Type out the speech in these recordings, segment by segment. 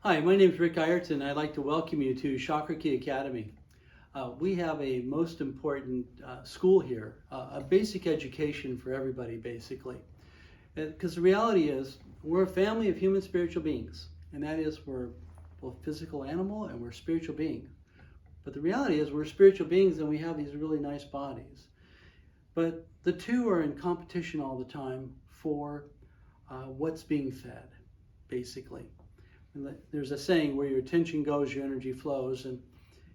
Hi, my name is Rick Ireton. I'd like to welcome you to ChakraKey Academy. We have a most important school here, a basic education for everybody, basically. Because the reality is, we're a family of human spiritual beings, and that is, we're both physical animal and we're spiritual beings. But the reality is, we're spiritual beings and we have these really nice bodies. But the two are in competition all the time for what's being fed, basically. There's a saying, where your attention goes, your energy flows, and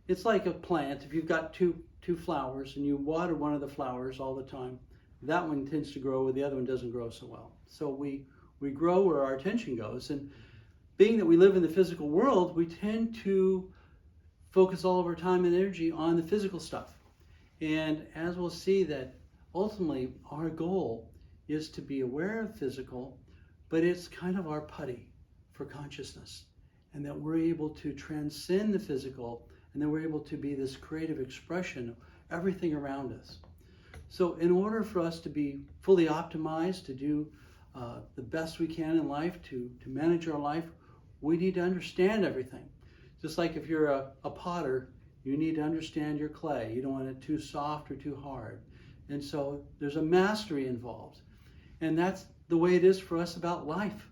it's like a plant. If you've got two flowers and you water one of the flowers all the time, that one tends to grow where the other one doesn't grow so well. So we grow where our attention goes, and being that we live in the physical world, we tend to focus all of our time and energy on the physical stuff. And as we'll see, that ultimately our goal is to be aware of physical, but it's kind of our putty for consciousness, and that we're able to transcend the physical, and that we're able to be this creative expression of everything around us. So in order for us to be fully optimized, to do the best we can in life, to manage our life, we need to understand everything. Just like if you're a potter, you need to understand your clay. You don't want it too soft or too hard. And so there's a mastery involved. And that's the way it is for us about life.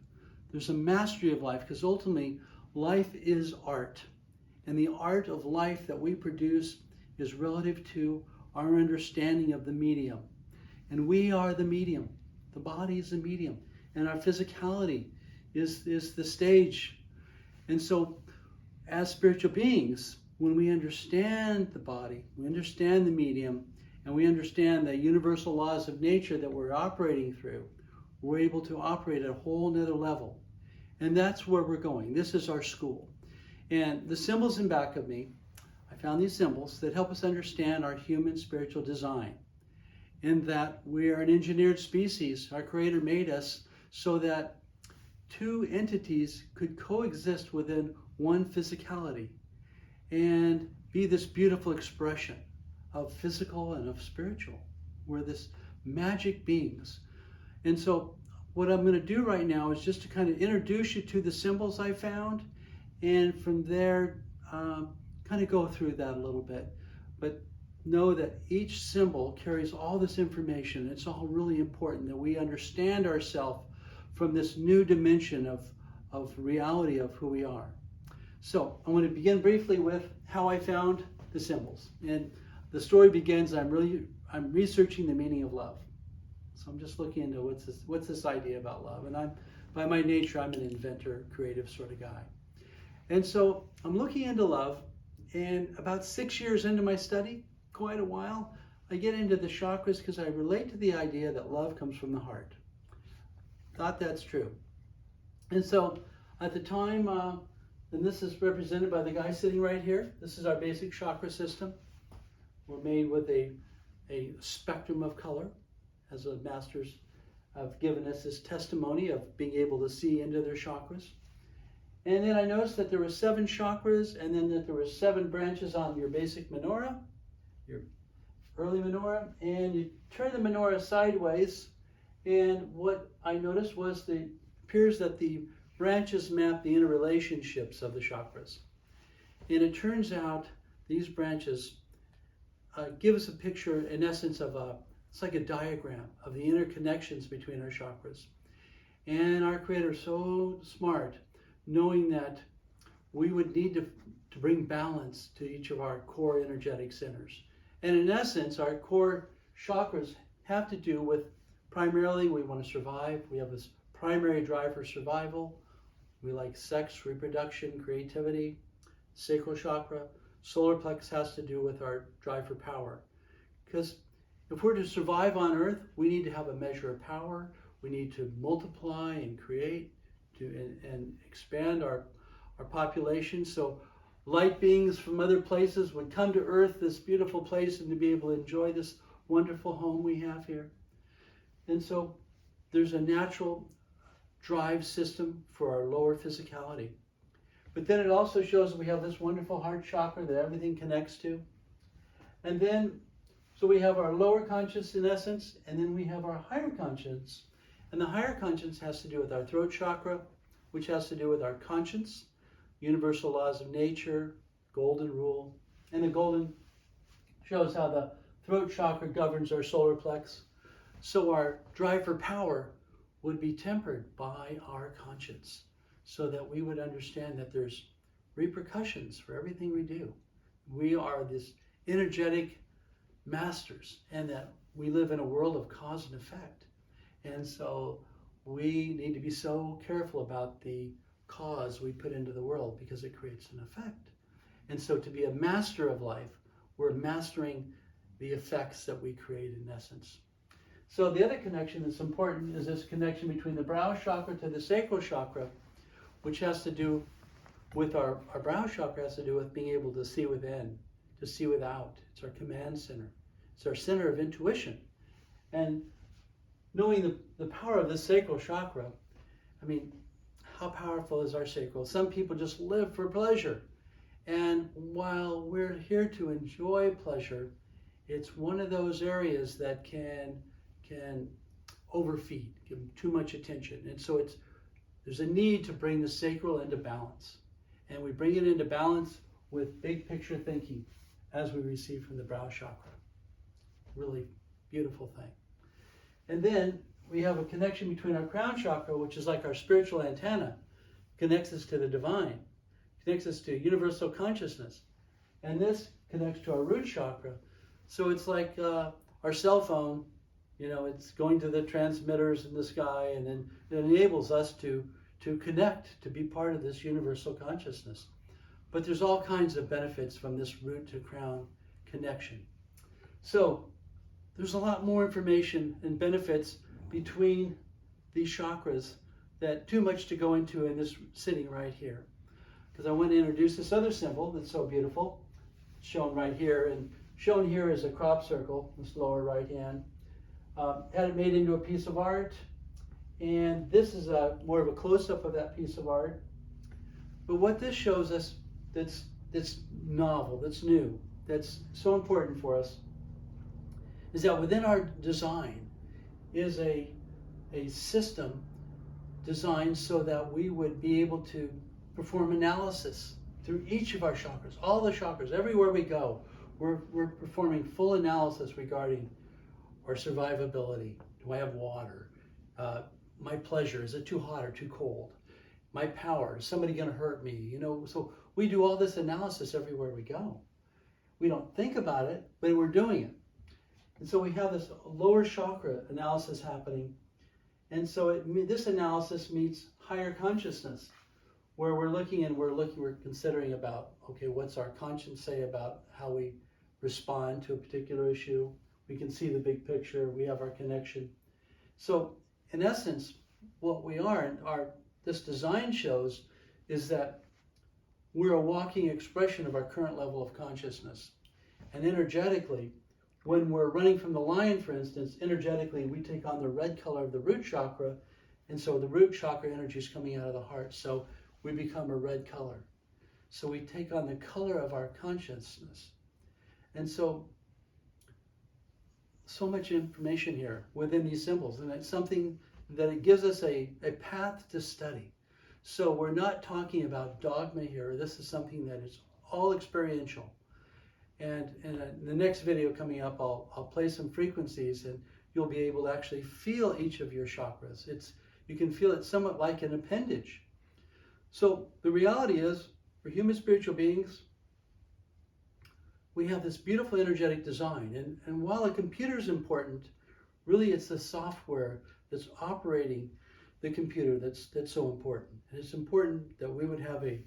There's a mastery of life, because ultimately life is art. And the art of life that we produce is relative to our understanding of the medium. And we are the medium. The body is the medium. And our physicality is the stage. And so as spiritual beings, when we understand the body, we understand the medium, and we understand the universal laws of nature that we're operating through, we're able to operate at a whole nother level. And that's where we're going. This is our school. And the symbols in back of me, I found these symbols that help us understand our human spiritual design. In that we are an engineered species. Our Creator made us so that two entities could coexist within one physicality and be this beautiful expression of physical and of spiritual. We're this magic beings. And so what I'm going to do right now is just to kind of introduce you to the symbols I found, and from there kind of go through that a little bit. But know that each symbol carries all this information. It's all really important that we understand ourselves from this new dimension of reality of who we are. So I want to begin briefly with how I found the symbols. And the story begins, I'm researching the meaning of love. So I'm just looking into what's this idea about love. And by my nature, I'm an inventor, creative sort of guy. And so I'm looking into love, and about 6 years into my study, quite a while, I get into the chakras because I relate to the idea that love comes from the heart. Thought that's true. And so at the time, and this is represented by the guy sitting right here. This is our basic chakra system. We're made with a spectrum of color, as the masters have given us this testimony of being able to see into their chakras. And then I noticed that there were 7 chakras, and then that there were 7 branches on your basic menorah, your early menorah, and you turn the menorah sideways, and what I noticed was it appears that the branches map the interrelationships of the chakras. And it turns out these branches give us a picture, in essence, of it's like a diagram of the interconnections between our chakras. And our Creator is so smart, knowing that we would need to bring balance to each of our core energetic centers. And in essence, our core chakras have to do with, primarily, we want to survive. We have this primary drive for survival. We like sex, reproduction, creativity. Sacral chakra, solar plexus, has to do with our drive for power. Because if we're to survive on Earth, we need to have a measure of power. We need to multiply and create and expand our population. So light beings from other places would come to Earth, this beautiful place, and to be able to enjoy this wonderful home we have here. And so there's a natural drive system for our lower physicality. But then it also shows that we have this wonderful heart chakra that everything connects to. And then, so we have our lower conscience in essence, and then we have our higher conscience. And the higher conscience has to do with our throat chakra, which has to do with our conscience, universal laws of nature, golden rule. And the golden shows how the throat chakra governs our solar plex. So our drive for power would be tempered by our conscience, so that we would understand that there's repercussions for everything we do. We are this energetic masters, and that we live in a world of cause and effect. And so we need to be so careful about the cause we put into the world, because it creates an effect. And so to be a master of life, we're mastering the effects that we create in essence. So the other connection that's important is this connection between the brow chakra to the sacral chakra, which has to do with our brow chakra, has to do with being able to see within, to see without. It's our command center. It's our center of intuition. And knowing the power of the sacral chakra, I mean, how powerful is our sacral? Some people just live for pleasure. And while we're here to enjoy pleasure, it's one of those areas that can overfeed, give them too much attention. And so there's a need to bring the sacral into balance. And we bring it into balance with big picture thinking, as we receive from the brow chakra. Really beautiful thing. And then we have a connection between our crown chakra, which is like our spiritual antenna, connects us to the divine, connects us to universal consciousness. And this connects to our root chakra. So it's like our cell phone, it's going to the transmitters in the sky, and then it enables us to connect, to be part of this universal consciousness. But there's all kinds of benefits from this root to crown connection. So there's a lot more information and benefits between these chakras that too much to go into in this sitting right here. Because I want to introduce this other symbol that's so beautiful, shown right here. And shown here is a crop circle, this lower right hand. Had it made into a piece of art. And this is more of a close-up of that piece of art. But what this shows us that's novel, that's new, that's so important for us, is that within our design is a system designed so that we would be able to perform analysis through each of our chakras, all the chakras, everywhere we go. We're performing full analysis regarding our survivability. Do I have water? My pleasure, is it too hot or too cold? My power, is somebody going to hurt me? So we do all this analysis everywhere we go. We don't think about it, but we're doing it. And so we have this lower chakra analysis happening. And so this analysis meets higher consciousness, where we're considering about, okay, what's our conscience say about how we respond to a particular issue? We can see the big picture. We have our connection. So in essence, what we are, this design shows, is that we're a walking expression of our current level of consciousness. And energetically, when we're running from the lion, for instance, energetically, we take on the red color of the root chakra, and so the root chakra energy is coming out of the heart, so we become a red color. So we take on the color of our consciousness. And so much information here within these symbols, and it's something that it gives us a path to study. So we're not talking about dogma here. This is something that is all experiential. And in the next video coming up, I'll play some frequencies, and you'll be able to actually feel each of your chakras. You can feel it somewhat like an appendage. So the reality is, for human spiritual beings, we have this beautiful energetic design. And while a computer is important, really it's the software that's operating the computer that's so important. And it's important that we would have a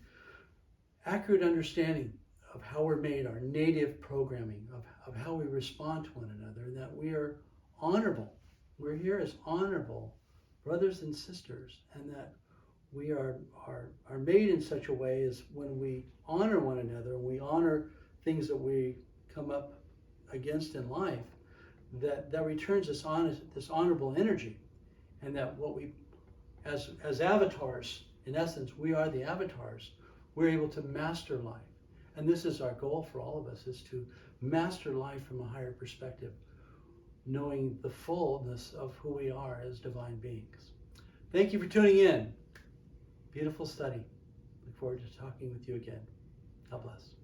accurate understanding of how we're made, our native programming, of how we respond to one another, and that we are honorable. We're here as honorable brothers and sisters, and that we are made in such a way as when we honor one another, we honor things that we come up against in life, that returns this honorable energy, and that what we, as avatars, in essence, we are the avatars. We're able to master life. And this is our goal for all of us, is to master life from a higher perspective, knowing the fullness of who we are as divine beings. Thank you for tuning in. Beautiful study. Look forward to talking with you again. God bless.